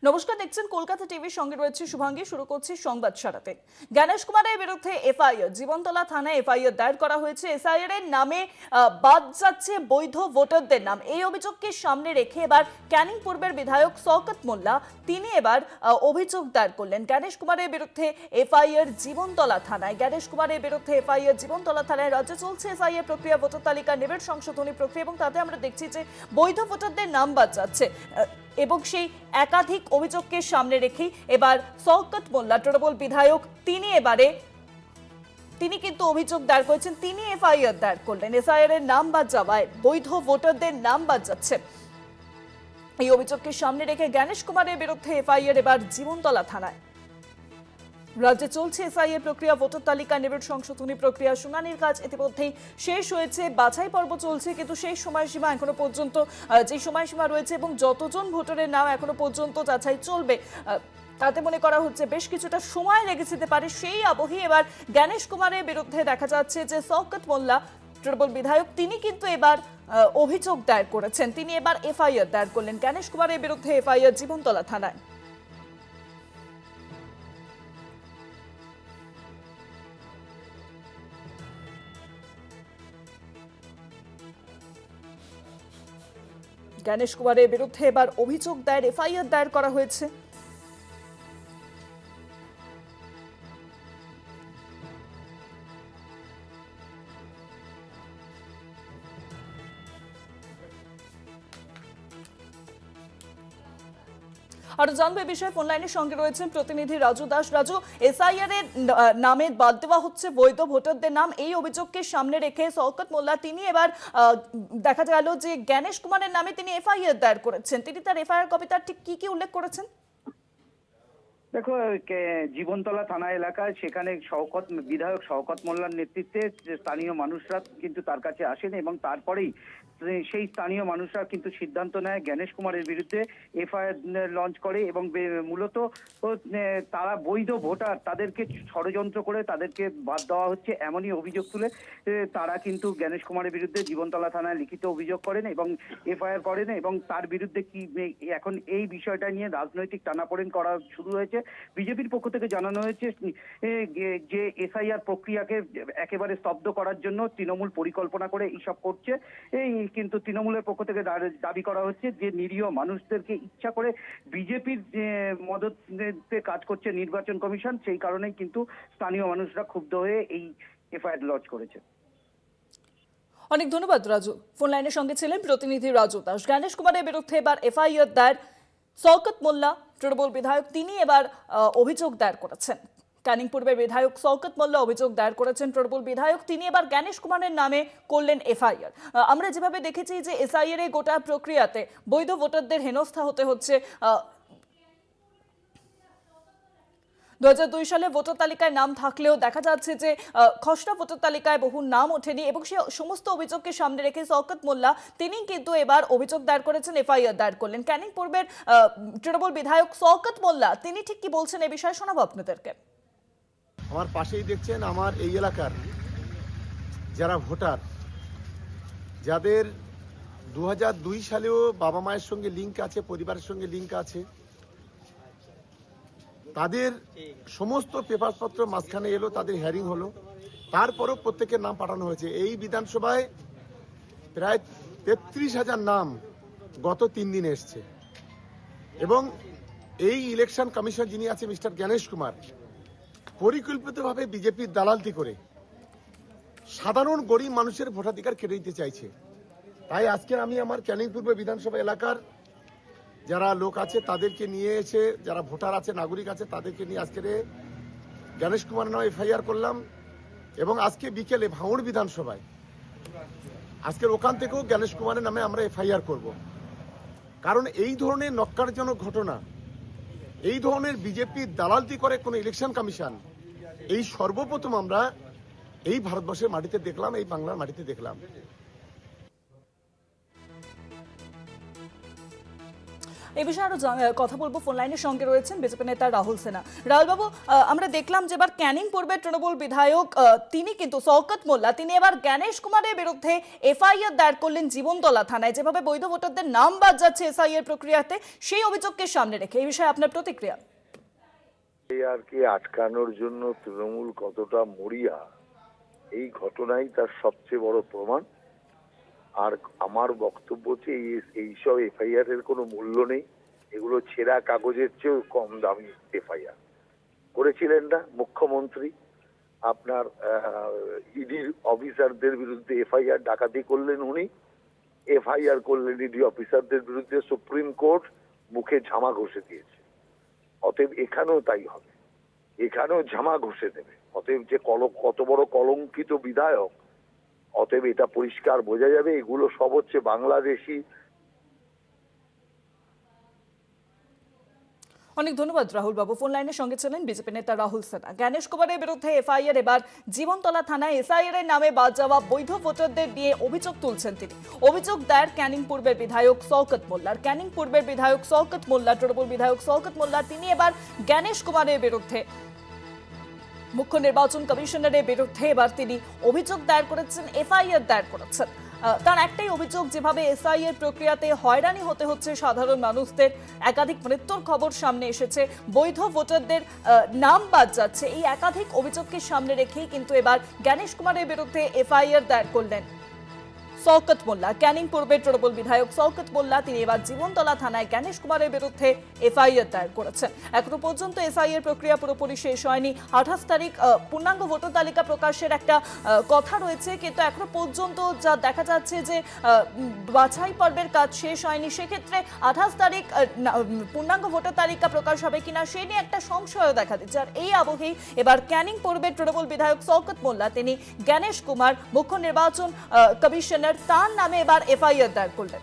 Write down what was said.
নমস্কার, দেখছেন কলকাতা টিভির সঙ্গে রয়েছে শুভাঙ্গী। শুরু করছি সংবাদ সারাতে। গণেশ কুমারের বিরুদ্ধে এফআইআর, জীবনতলা থানায় এফআইআর দায়ের করা হয়েছে। এসআইআর এর নামে বাদ যাচ্ছে বৈধ ভোটারদের নাম। এই অভিযোগকে সামনে রেখে এবার ক্যানিং পূর্বের বিধায়ক শওকত মোল্লা তিনি এবার অভিযোগ দায়ের করলেন গণেশ কুমারের বিরুদ্ধে এফআইআর জীবনতলা থানায়। গণেশ কুমারের বিরুদ্ধে এফআইআর জীবনতলা থানায়। রাজ্যে চলছে এসআইআর প্রক্রিয়া, ভোটার তালিকা নিবিড় সংশোধনী প্রক্রিয়া, এবং তাতে আমরা দেখছি যে বৈধ ভোটারদের নাম বাদ যাচ্ছে এবং সেই একাধিক অভিযোগকে সামনে রেখেই এবার শওকত মোল্লা তৃণমূল বিধায়ক তিনি কিন্তু অভিযোগ দায়ের করেছেন। তিনি এফআইআর দায়ের করলেন। এসআইআর এর নাম বাদ যাওয়ায় বৈধ ভোটারদের নাম বাদ যাচ্ছে। এই অভিযোগকে সামনে রেখে গণেশ কুমারের বিরুদ্ধে এফআইআর এবার জীবনতলা থানায়। রাজ্যে চলছে এসআইআর প্রক্রিয়া, ভোটার তালিকা নিবিড় সংশোধনী প্রক্রিয়া। শুনানির কাজ ইতিমধ্যেই শেষ হয়েছে, বাছাই পর্ব চলছে, কিন্তু সেই সময়সীমা এখনো পর্যন্ত যে সময়সীমা রয়েছে এবং যতজন ভোটারের নাম এখনো পর্যন্ত যাচাই চলবে তাতে মনে করা হচ্ছে বেশ কিছুটা সময় লেগে যেতে পারে। সেই আবহে এবার গণেশ কুমারের বিরুদ্ধে দেখা যাচ্ছে যে শওকত মোল্লা তৃণমূল বিধায়ক তিনি কিন্তু এবার অভিযোগ দায়ের করেছেন। তিনি এবার এফআইআর দায়ের করলেন গণেশ কুমারের বিরুদ্ধে এফআইআর জীবনতলা থানায়। গণেশ কুমারের বিরুদ্ধে এবার অভিযোগ দায়ের, এফআইআর দায়ের করা হয়েছে। আরো জানবো এই বিষয়ে ফোন লাইনের সঙ্গে রয়েছেন প্রতিনিধি রাজু দাস। রাজু, এসআইআর এর নামে বাদ দেওয়া হচ্ছে বৈধ ভোটারদের নাম, এই অভিযোগকে সামনে রেখে শওকত মোল্লা তিনি এবার দেখা গেল যে গণেশ কুমারের নামে তিনি এফআইআর দায়ের করেছেন। তিনি তার এফআইআর কপিতে ঠিক কি উল্লেখ করেছেন? দেখো, জীবনতলা থানা এলাকায় সেখানে বিধায়ক শওকত মোল্লার নেতৃত্বে স্থানীয় মানুষরা কিন্তু তার কাছে আসেন এবং তারপরেই সেই স্থানীয় মানুষরা কিন্তু সিদ্ধান্ত নেয় গণেশ কুমারের বিরুদ্ধে এফআইআর লঞ্চ করে এবং মূলত তারা বৈধ ভোটার, তাদেরকে ষড়যন্ত্র করে তাদেরকে বাদ দেওয়া হচ্ছে এমনই অভিযোগ তুলে তারা কিন্তু গণেশ কুমারের বিরুদ্ধে জীবনতলা থানায় লিখিত অভিযোগ করেন এবং এফআইআর করেন এবং তার বিরুদ্ধে কি এখন এই বিষয়টা নিয়ে রাজনৈতিক টানাপোড়েন করা শুরু হয়েছে। বিজেপির পক্ষ থেকে জানানো হয়েছে যে এসআইআর প্রক্রিয়াকে একেবারে স্তব্ধ করার জন্য তৃণমূল পরিকল্পনা করে এইসব করছে। কিন্তু তৃণমূলের পক্ষ থেকে দাবি করা হচ্ছে যে নিরীহ মানুষদেরকে ইচ্ছা করে বিজেপির মদতে কাজ করছে নির্বাচন কমিশন, সেই কারণেই কিন্তু স্থানীয় মানুষরা ক্ষুব্ধ হয়ে এই এফআইআর লঞ্চ করেছে। অনেক ধন্যবাদ রাজু। ফোন লাইনের সঙ্গে ছিলেন প্রতিনিধি রাজু দাস। গণেশ কুমারের বিরুদ্ধে এবার এফআইআর দায়ের। শওকত মোল্লা তৃণমূল বিধায়ক তিনি এবার অভিযোগ দায়ের করেছেন। ক্যানিং পূর্বের বিধায়ক শওকত মোল্লা অভিযোগ দায়ের করেছেন। তৃণমূল বিধায়ক তিনি এবার গণেশ কুমারের নামে করলেন এফআইআর। আমরা যেভাবে দেখেছি যে এসআইআর এর গোটা প্রক্রিয়াতে বৈধ ভোটারদের হেনস্থা হতে হচ্ছে। 2002 সালে ভোটার তালিকায় নাম থাকলেও দেখা যাচ্ছে যে খসড়া ভোটার তালিকায় বহু নাম ওঠেনি এবং সে সমস্ত অভিযোগকে সামনে রেখে শওকত মোল্লা তিনি কিন্তু এবার অভিযোগ দায়ের করেছেন, এফআইআর দায়ের করলেন। ক্যানিং পূর্বের তৃণমূল বিধায়ক শওকত মোল্লা তিনি ঠিক কি বলছেন এই বিষয়ে শোনাবো আপনাদেরকে। আমার পাশেই দেখছেন আমার এই এলাকার যারা ভোটার, যাদের 2002 সালেও বাবা মায়ের সঙ্গে লিঙ্ক আছে, পরিবারের সঙ্গে লিঙ্ক আছে, তাদের সমস্ত পেপারপত্র মাঝখানে এলো, তাদের হিয়ারিং হলো, তারপরও প্রত্যেকের নাম পাঠানো হয়েছে। এই বিধানসভায় প্রায় 33,000 নাম গত 3 দিনে এসছে এবং এই ইলেকশন কমিশন যিনি আছে মিস্টার গণেশ কুমার পরিকল্পিতভাবে বিজেপির দালালতি করে সাধারণ গরিব মানুষের ভোটাধিকার কেড়ে নিতে চাইছে। তাই আজকে আমি আমার ক্যানিং পূর্ব বিধানসভা এলাকার যারা লোক আছে তাদেরকে নিয়ে এসে, যারা ভোটার আছে, নাগরিক আছে, তাদেরকে নিয়ে আজকে গণেশ কুমার নামে এফআইআর করলাম এবং আজকে বিকেলে ভাঙড় বিধানসভায় আজকের ওখান থেকেও গণেশ কুমারের নামে আমরা এফআইআর করব। কারণ এই ধরনের নক্কারজনক ঘটনা, এই ধরনের বিজেপির দালালতি করে কোনো ইলেকশন কমিশন এই সর্বপ্রথম আমরা এই ভারতবর্ষের মাটিতে দেখলাম, এই বাংলার মাটিতে দেখলাম। এই বিষয়ে আরো কথা বলবো। ফোন লাইনের সঙ্গে রয়েছেন বিজেপি নেতা রাহুল সেনা। রাহুল বাবু, আমরা দেখলাম যে এবার ক্যানিং পূর্বের তৃণমূল বিধায়ক তিনি কিন্তু শওকত মোল্লা তিনি এবার জ্ঞানেশ কুমারের বিরুদ্ধে এফআইআর দায়ের করলেন জীবনতলা থানায়, যেভাবে বৈধ ভোটারদের নাম বাদ যাচ্ছে এসআইআর প্রক্রিয়াতে, সেই অভিযোগকে সামনে রেখে এই বিষয়ে আপনার প্রতিক্রিয়া। এফআইআরকে আটকানোর জন্য তৃণমূল কতটা মরিয়া এই ঘটনাই তার সবচেয়ে বড় প্রমাণ। আর আমার বক্তব্য হচ্ছে এইসব এফআইআর এর কোনো মূল্য নেই, এগুলো ছেঁড়া কাগজের চেয়েও কম দামি এফআইআর করেছিলেন না মুখ্যমন্ত্রী। আপনার ইডির অফিসারদের বিরুদ্ধে এফআইআর ডাকাতি করলেন উনি, এফআইআর করলেন ইডি অফিসারদের বিরুদ্ধে, সুপ্রিম কোর্ট মুখে ঝামা ঘষে দিয়েছে। অতএব এখানেও তাই হবে, এখানেও ঝামা ঘষে দেবে। অতএব যে কত বড় কলঙ্কিত বিধায়ক, অতএব এটা পরিষ্কার বোঝা যাবে এগুলো সব হচ্ছে বাংলাদেশি। অনেক ধন্যবাদ রাহুল বাবু। ফোন লাইনের সঙ্গে ছিলেন বিজেপি নেতা রাহুল সেনা। জ্ঞানেশ কুমারের বিরুদ্ধে এফআইআর, এবার জীবনতলা থানায় এসআইআর এর নামে বাদ যাওয়া বৈধ ভোটারদের নিয়ে অভিযোগ তুলছেন তিনি। অভিযোগ দায়ের ক্যানিং পূর্বের বিধায়ক শওকত মোল্লার। ক্যানিং পূর্বের বিধায়ক শওকত মোল্লা, তৃণমূল বিধায়ক শওকত মোল্লা, তিনি এবার জ্ঞানেশ কুমারের বিরুদ্ধে, মুখ্য নির্বাচন কমিশনারের বিরুদ্ধে এবার তিনি অভিযোগ দায়ের করেছেন, এফআইআর দায়ের করেছেন। তার একটাই অভিযোগ, যেভাবে এসআইআর প্রক্রিয়াতে হয়রানি হতে হচ্ছে সাধারণ মানুষদের, একাধিক মৃত্যুর খবর সামনে এসেছে, বৈধ ভোটারদের নাম বাদ যাচ্ছে, এই একাধিক অভিযোগকে সামনে রেখেই কিন্তু এবার জ্ঞানেশ কুমারের বিরুদ্ধে এফআইআর দায়ের করলেন শওকত মোল্লা। ক্যানিং পূর্বের তৃণমূল বিধায়ক শওকত মোল্লা তিনি এবার জীবনতলা থানায় জ্ঞানেশ কুমারের বিরুদ্ধে এফআইআর দায়ের করেছেন। এখনো পর্যন্ত এসআইআর প্রক্রিয়া পুরোপুরি শেষ হয়নি। 28 তারিখ পূর্ণাঙ্গ ভোটার তালিকা প্রকাশের একটা কথা রয়েছে, কিন্তু এখনো পর্যন্ত যা দেখা যাচ্ছে যে বাছাই পর্বের কাজ শেষ হয়নি। সেক্ষেত্রে 28 তারিখ পূর্ণাঙ্গ ভোটার তালিকা প্রকাশ হবে কিনা সে নিয়ে একটা সংশয় দেখা দিচ্ছে। আর এই আবহেই এবার ক্যানিং পূর্বের তৃণমূল বিধায়ক শওকত মোল্লা তিনি জ্ঞানেশ কুমার, মুখ্য নির্বাচন কমিশনার, তার নামে এবার এফআইআর দায়ের করলেন।